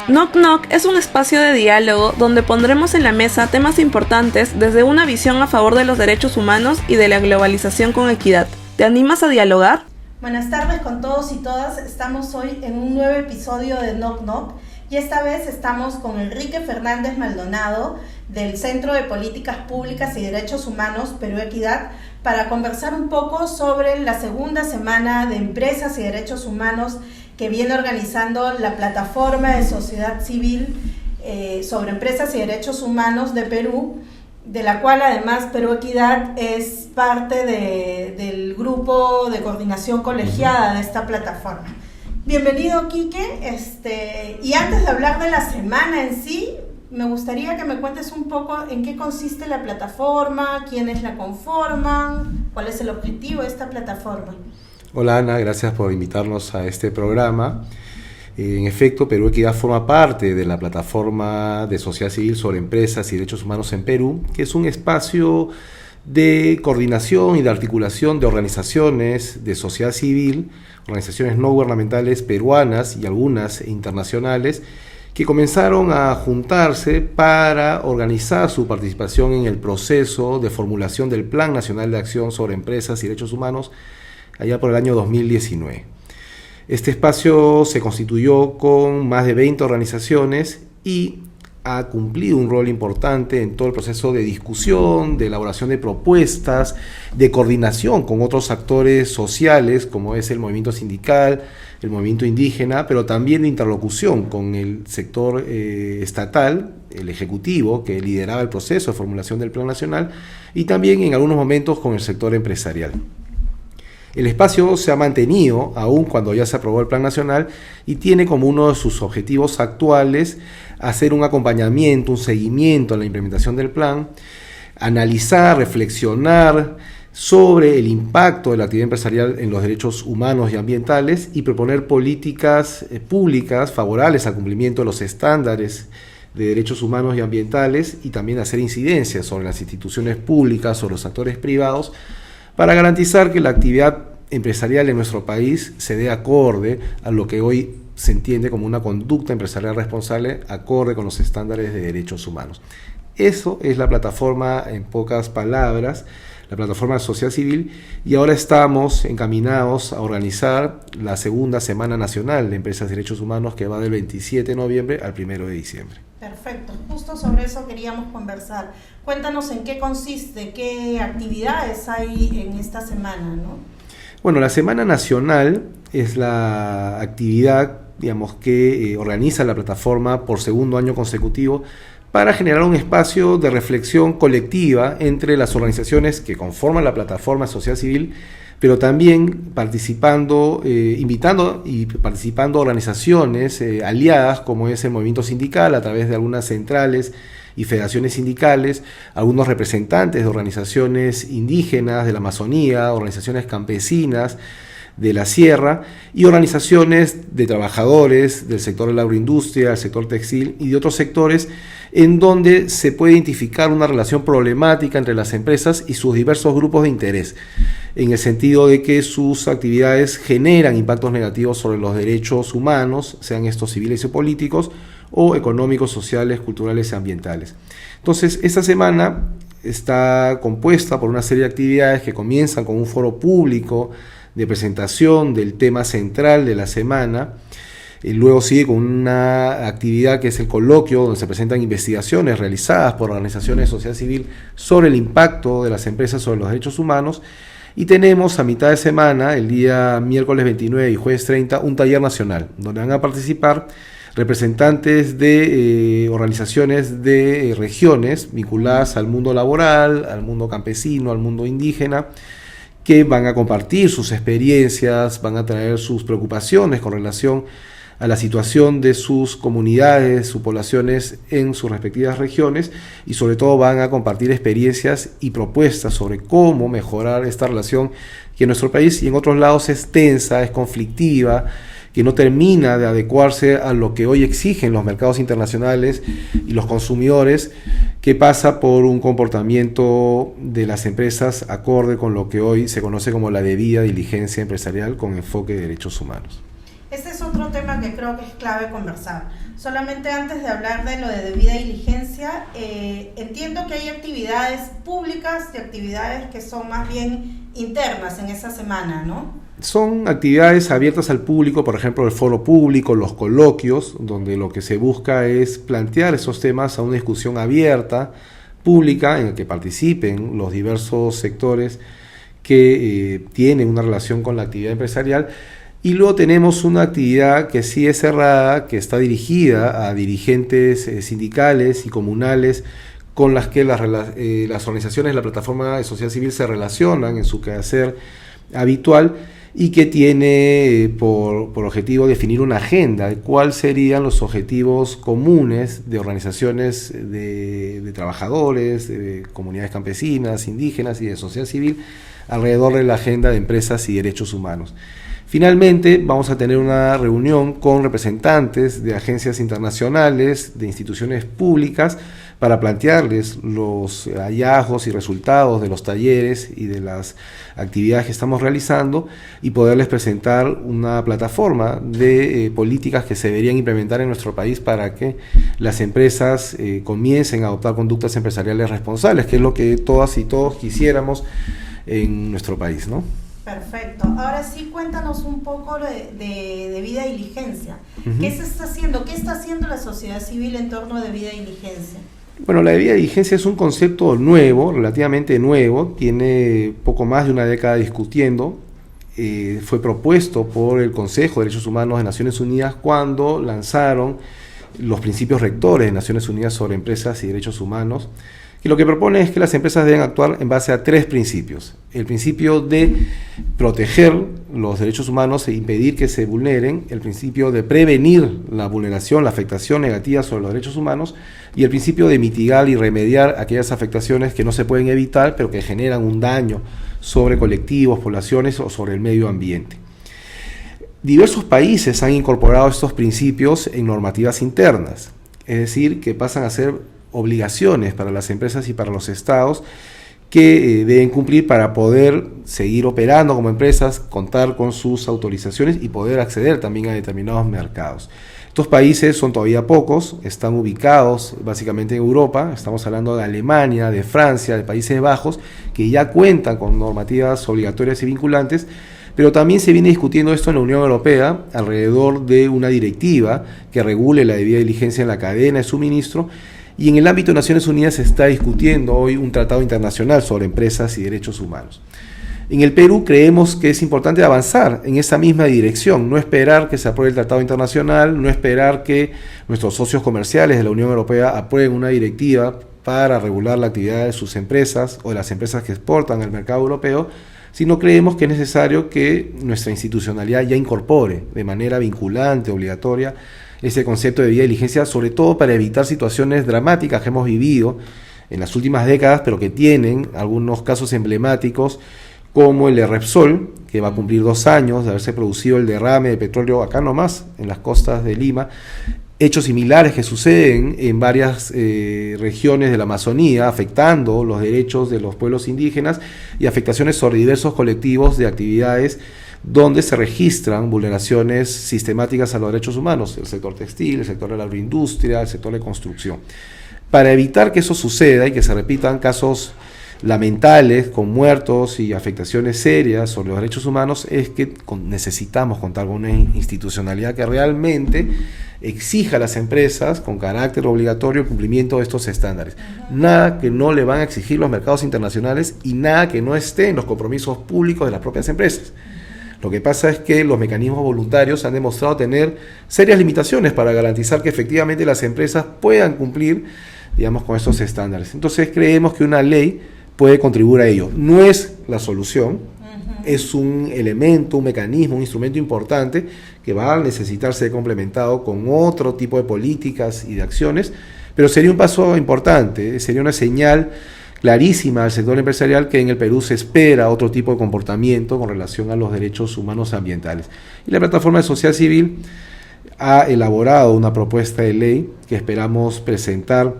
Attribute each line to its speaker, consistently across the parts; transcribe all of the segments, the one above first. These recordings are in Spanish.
Speaker 1: Knock Knock es un espacio de diálogo donde pondremos en la mesa temas importantes desde una visión a favor de los derechos humanos y de la globalización con equidad. ¿Te animas a dialogar?
Speaker 2: Buenas tardes con todos y todas. Estamos hoy en un nuevo episodio de Knock Knock y esta vez estamos con Enrique Fernández Maldonado del Centro de Políticas Públicas y Derechos Humanos Perú Equidad para conversar un poco sobre la segunda semana de Empresas y Derechos Humanos que viene organizando la plataforma de sociedad civil sobre empresas y derechos humanos de Perú, de la cual además Perú Equidad es parte del grupo de coordinación colegiada de esta plataforma. Bienvenido, Quique. Y antes de hablar de la semana en sí, me gustaría que me cuentes un poco en qué consiste la plataforma, quiénes la conforman, cuál es el objetivo de esta plataforma.
Speaker 3: Hola Ana, gracias por invitarnos a este programa. En efecto, Perú Equidad forma parte de la plataforma de sociedad civil sobre empresas y derechos humanos en Perú, que es un espacio de coordinación y de articulación de organizaciones de sociedad civil, organizaciones no gubernamentales peruanas y algunas internacionales, que comenzaron a juntarse para organizar su participación en el proceso de formulación del Plan Nacional de Acción sobre Empresas y Derechos Humanos allá por el año 2019. Este espacio se constituyó con más de 20 organizaciones y ha cumplido un rol importante en todo el proceso de discusión, de elaboración de propuestas, de coordinación con otros actores sociales, como es el movimiento sindical, el movimiento indígena, pero también de interlocución con el sector estatal, el ejecutivo, que lideraba el proceso de formulación del Plan Nacional, y también en algunos momentos con el sector empresarial. El espacio se ha mantenido, aún cuando ya se aprobó el Plan Nacional, y tiene como uno de sus objetivos actuales hacer un acompañamiento, un seguimiento a la implementación del plan, analizar, reflexionar sobre el impacto de la actividad empresarial en los derechos humanos y ambientales y proponer políticas públicas favorables al cumplimiento de los estándares de derechos humanos y ambientales y también hacer incidencias sobre las instituciones públicas, sobre los actores privados, para garantizar que la actividad empresarial en nuestro país se dé acorde a lo que hoy se entiende como una conducta empresarial responsable, acorde con los estándares de derechos humanos. Eso es la plataforma, en pocas palabras, la plataforma de sociedad civil, y ahora estamos encaminados a organizar la segunda Semana Nacional de Empresas y Derechos Humanos, que va del 27 de noviembre al 1 de diciembre.
Speaker 2: Perfecto, justo sobre eso queríamos conversar. Cuéntanos en qué consiste, qué actividades hay en esta semana, ¿no?
Speaker 3: Bueno, la Semana Nacional es la actividad, que organiza la plataforma por segundo año consecutivo para generar un espacio de reflexión colectiva entre las organizaciones que conforman la plataforma de sociedad civil, pero también invitando y participando organizaciones aliadas, como es el movimiento sindical, a través de algunas centrales y federaciones sindicales, algunos representantes de organizaciones indígenas de la Amazonía, organizaciones campesinas de la sierra y organizaciones de trabajadores del sector de la agroindustria, del sector textil y de otros sectores, en donde se puede identificar una relación problemática entre las empresas y sus diversos grupos de interés, en el sentido de que sus actividades generan impactos negativos sobre los derechos humanos, sean estos civiles y políticos, o económicos, sociales, culturales y ambientales. Entonces, esta semana está compuesta por una serie de actividades que comienzan con un foro público de presentación del tema central de la semana. Luego sigue con una actividad que es el coloquio, donde se presentan investigaciones realizadas por organizaciones de sociedad civil sobre el impacto de las empresas sobre los derechos humanos. Y tenemos a mitad de semana, el día miércoles 29 y jueves 30, un taller nacional, donde van a participar representantes de organizaciones de regiones vinculadas al mundo laboral, al mundo campesino, al mundo indígena, que van a compartir sus experiencias, van a traer sus preocupaciones con relación a la situación de sus comunidades, sus poblaciones en sus respectivas regiones, y sobre todo van a compartir experiencias y propuestas sobre cómo mejorar esta relación que en nuestro país y en otros lados es tensa, es conflictiva, que no termina de adecuarse a lo que hoy exigen los mercados internacionales y los consumidores, que pasa por un comportamiento de las empresas acorde con lo que hoy se conoce como la debida diligencia empresarial con enfoque de derechos humanos.
Speaker 2: Este es otro otro tema que creo que es clave conversar. Solamente antes de hablar de lo de debida diligencia, entiendo que hay actividades públicas y actividades que son más bien internas en esa semana, ¿no?
Speaker 3: Son actividades abiertas al público, por ejemplo, el foro público, los coloquios, donde lo que se busca es plantear esos temas a una discusión abierta, pública, en el que participen los diversos sectores que tienen una relación con la actividad empresarial. Y luego tenemos una actividad que sí es cerrada, que está dirigida a dirigentes sindicales y comunales con las que las organizaciones de la plataforma de sociedad civil se relacionan en su quehacer habitual, y que tiene por objetivo definir una agenda de cuáles serían los objetivos comunes de organizaciones de trabajadores, de comunidades campesinas, indígenas y de sociedad civil alrededor de la agenda de empresas y derechos humanos. Finalmente, vamos a tener una reunión con representantes de agencias internacionales, de instituciones públicas, para plantearles los hallazgos y resultados de los talleres y de las actividades que estamos realizando, y poderles presentar una plataforma de políticas que se deberían implementar en nuestro país para que las empresas comiencen a adoptar conductas empresariales responsables, que es lo que todas y todos quisiéramos en nuestro país, ¿no?
Speaker 2: Perfecto. Ahora sí, cuéntanos un poco de debida diligencia. ¿Qué se está haciendo? ¿Qué está haciendo la sociedad civil en torno a debida diligencia?
Speaker 3: Bueno, la debida diligencia es un concepto nuevo, relativamente nuevo, tiene poco más de una década discutiendo. Fue propuesto por el Consejo de Derechos Humanos de Naciones Unidas cuando lanzaron los principios rectores de Naciones Unidas sobre empresas y derechos humanos, y lo que propone es que las empresas deben actuar en base a 3 principios. El principio de proteger los derechos humanos e impedir que se vulneren, el principio de prevenir la vulneración, la afectación negativa sobre los derechos humanos, y el principio de mitigar y remediar aquellas afectaciones que no se pueden evitar, pero que generan un daño sobre colectivos, poblaciones o sobre el medio ambiente. Diversos países han incorporado estos principios en normativas internas, es decir, que pasan a ser obligaciones para las empresas y para los estados que deben cumplir para poder seguir operando como empresas, contar con sus autorizaciones y poder acceder también a determinados mercados. Estos países son todavía pocos, están ubicados básicamente en Europa, estamos hablando de Alemania, de Francia, de Países Bajos, que ya cuentan con normativas obligatorias y vinculantes, pero también se viene discutiendo esto en la Unión Europea alrededor de una directiva que regule la debida diligencia en la cadena de suministro. Y en el ámbito de Naciones Unidas se está discutiendo hoy un tratado internacional sobre empresas y derechos humanos. En el Perú creemos que es importante avanzar en esa misma dirección, no esperar que se apruebe el tratado internacional, no esperar que nuestros socios comerciales de la Unión Europea aprueben una directiva para regular la actividad de sus empresas o de las empresas que exportan al mercado europeo, sino creemos que es necesario que nuestra institucionalidad ya incorpore de manera vinculante, obligatoria, ese concepto de debida diligencia, sobre todo para evitar situaciones dramáticas que hemos vivido en las últimas décadas, pero que tienen algunos casos emblemáticos, como el de Repsol, que va a cumplir 2 años de haberse producido el derrame de petróleo acá nomás, en las costas de Lima, hechos similares que suceden en varias regiones de la Amazonía, afectando los derechos de los pueblos indígenas y afectaciones sobre diversos colectivos de actividades donde se registran vulneraciones sistemáticas a los derechos humanos, el sector textil, el sector de la agroindustria, el sector de construcción. Para evitar que eso suceda y que se repitan casos lamentables con muertos y afectaciones serias sobre los derechos humanos, es que necesitamos contar con una institucionalidad que realmente exija a las empresas con carácter obligatorio el cumplimiento de estos estándares. Nada que no le van a exigir los mercados internacionales y nada que no esté en los compromisos públicos de las propias empresas. Lo que pasa es que los mecanismos voluntarios han demostrado tener serias limitaciones para garantizar que efectivamente las empresas puedan cumplir, digamos, con estos estándares. Entonces creemos que una ley puede contribuir a ello. No es la solución, es un elemento, un mecanismo, un instrumento importante que va a necesitar ser complementado con otro tipo de políticas y de acciones, pero sería un paso importante, sería una señal clarísima al sector empresarial que en el Perú se espera otro tipo de comportamiento con relación a los derechos humanos ambientales. Y la plataforma de sociedad civil ha elaborado una propuesta de ley que esperamos presentar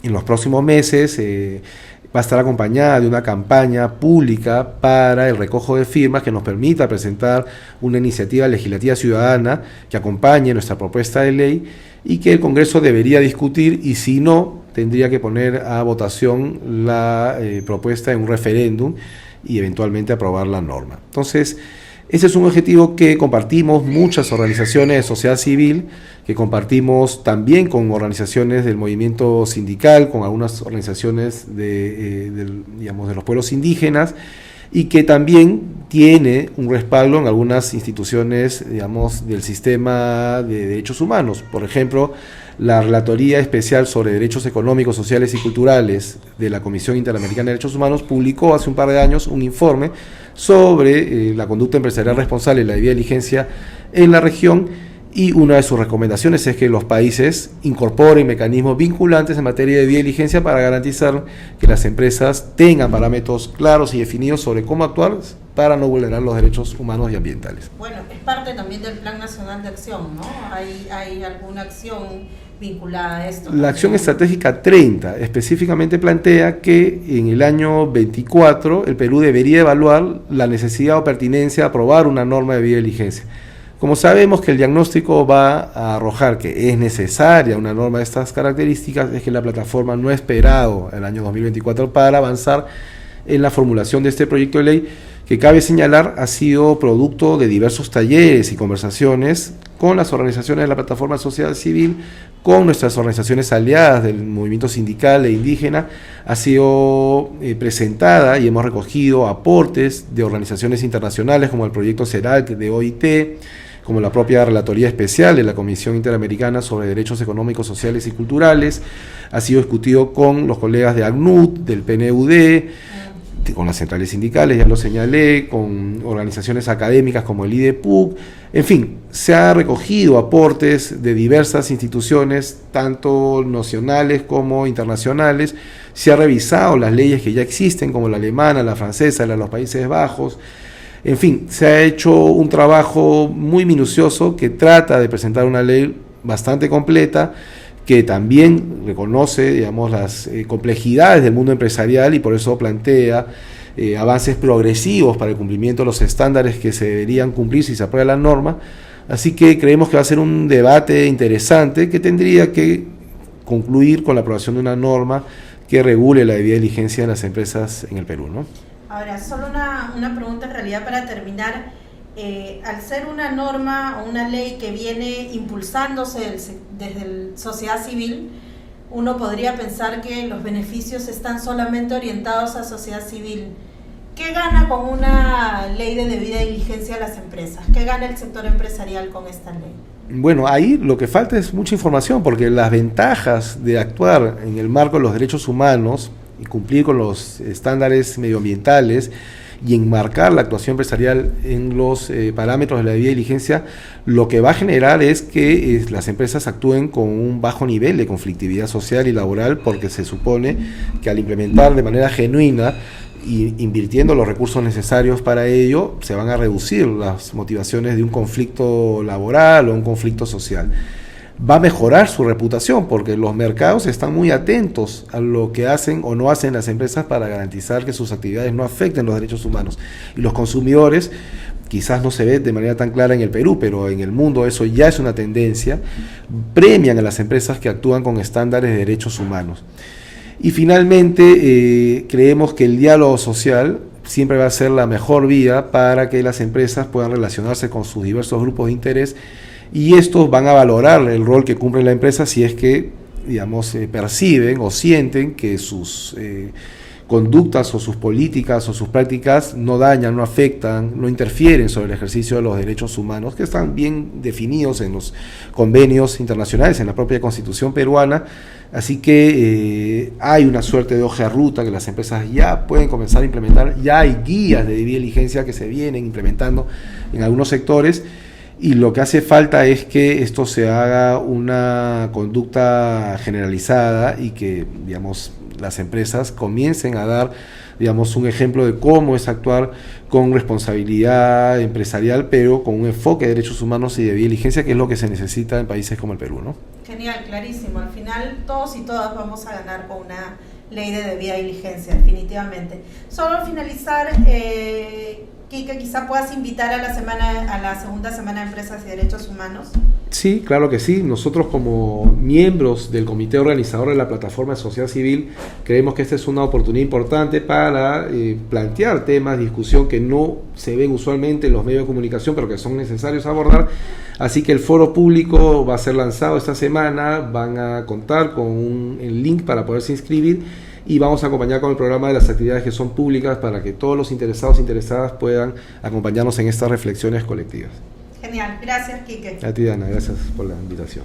Speaker 3: en los próximos meses. va a estar acompañada de una campaña pública para el recojo de firmas que nos permita presentar una iniciativa legislativa ciudadana que acompañe nuestra propuesta de ley y que el Congreso debería discutir, y si no, tendría que poner a votación la propuesta en un referéndum y eventualmente aprobar la norma. Entonces, ese es un objetivo que compartimos muchas organizaciones de sociedad civil, que compartimos también con organizaciones del movimiento sindical, con algunas organizaciones de los pueblos indígenas, y que también tiene un respaldo en algunas instituciones, digamos, del sistema de derechos humanos. Por ejemplo, la Relatoría Especial sobre Derechos Económicos, Sociales y Culturales de la Comisión Interamericana de Derechos Humanos publicó hace un par de años un informe sobre la conducta empresarial responsable y la debida diligencia en la región, y una de sus recomendaciones es que los países incorporen mecanismos vinculantes en materia de debida diligencia para garantizar que las empresas tengan parámetros claros y definidos sobre cómo actuar para no vulnerar los derechos humanos y ambientales.
Speaker 2: Bueno, es parte también del Plan Nacional de Acción, ¿no? ¿Hay alguna acción vinculada a esto?
Speaker 3: La Acción Estratégica 30 específicamente plantea que en el año 24 el Perú debería evaluar la necesidad o pertinencia de aprobar una norma de debida diligencia. Como sabemos que el diagnóstico va a arrojar que es necesaria una norma de estas características, es que la plataforma no ha esperado el año 2024 para avanzar en la formulación de este proyecto de ley, que cabe señalar ha sido producto de diversos talleres y conversaciones con las organizaciones de la plataforma de sociedad civil, con nuestras organizaciones aliadas del movimiento sindical e indígena. Ha sido presentada y hemos recogido aportes de organizaciones internacionales como el proyecto CERAC de OIT, como la propia Relatoría Especial de la Comisión Interamericana sobre Derechos Económicos, Sociales y Culturales. Ha sido discutido con los colegas de ACNUD, del PNUD, con las centrales sindicales, ya lo señalé, con organizaciones académicas como el IDEPUC. En fin, se ha recogido aportes de diversas instituciones, tanto nacionales como internacionales. Se ha revisado las leyes que ya existen, como la alemana, la francesa, la de los Países Bajos. En fin, se ha hecho un trabajo muy minucioso que trata de presentar una ley bastante completa, que también reconoce, digamos, las complejidades del mundo empresarial, y por eso plantea avances progresivos para el cumplimiento de los estándares que se deberían cumplir si se aprueba la norma. Así que creemos que va a ser un debate interesante que tendría que concluir con la aprobación de una norma que regule la debida diligencia de las empresas en el Perú, ¿no?
Speaker 2: Ahora, solo una pregunta en realidad para terminar. Al ser una norma o una ley que viene impulsándose desde la sociedad civil, uno podría pensar que los beneficios están solamente orientados a sociedad civil. ¿Qué gana con una ley de debida diligencia a las empresas? ¿Qué gana el sector empresarial con esta ley?
Speaker 3: Bueno, ahí lo que falta es mucha información, porque las ventajas de actuar en el marco de los derechos humanos y cumplir con los estándares medioambientales y enmarcar la actuación empresarial en los parámetros de la debida diligencia, lo que va a generar es que las empresas actúen con un bajo nivel de conflictividad social y laboral, porque se supone que al implementar de manera genuina y invirtiendo los recursos necesarios para ello, se van a reducir las motivaciones de un conflicto laboral o un conflicto social. Va a mejorar su reputación, porque los mercados están muy atentos a lo que hacen o no hacen las empresas para garantizar que sus actividades no afecten los derechos humanos. Y los consumidores, quizás no se ve de manera tan clara en el Perú, pero en el mundo eso ya es una tendencia, premian a las empresas que actúan con estándares de derechos humanos. Y finalmente, creemos que el diálogo social siempre va a ser la mejor vía para que las empresas puedan relacionarse con sus diversos grupos de interés, y estos van a valorar el rol que cumple la empresa si es que, digamos, perciben o sienten que sus conductas o sus políticas o sus prácticas no dañan, no afectan, no interfieren sobre el ejercicio de los derechos humanos, que están bien definidos en los convenios internacionales, en la propia Constitución peruana. Así que hay una suerte de hoja de ruta que las empresas ya pueden comenzar a implementar. Ya hay guías de debida diligencia que se vienen implementando en algunos sectores, y lo que hace falta es que esto se haga una conducta generalizada y que, digamos, las empresas comiencen a dar, digamos, un ejemplo de cómo es actuar con responsabilidad empresarial, pero con un enfoque de derechos humanos y de debida diligencia, que es lo que se necesita en países como el Perú, ¿no?
Speaker 2: Genial, clarísimo. Al final todos y todas vamos a ganar con una ley de debida diligencia, definitivamente. Solo al finalizar, Quique, quizá puedas invitar a la segunda semana de Empresas y Derechos Humanos.
Speaker 3: Sí, claro que sí. Nosotros como miembros del comité organizador de la plataforma de sociedad civil creemos que esta es una oportunidad importante para plantear temas de discusión que no se ven usualmente en los medios de comunicación, pero que son necesarios abordar. Así que el foro público va a ser lanzado esta semana, van a contar con el link para poderse inscribir y vamos a acompañar con el programa de las actividades que son públicas para que todos los interesados e interesadas puedan acompañarnos en estas reflexiones colectivas.
Speaker 2: Genial, gracias, Quique.
Speaker 3: A ti, Ana, gracias por la invitación.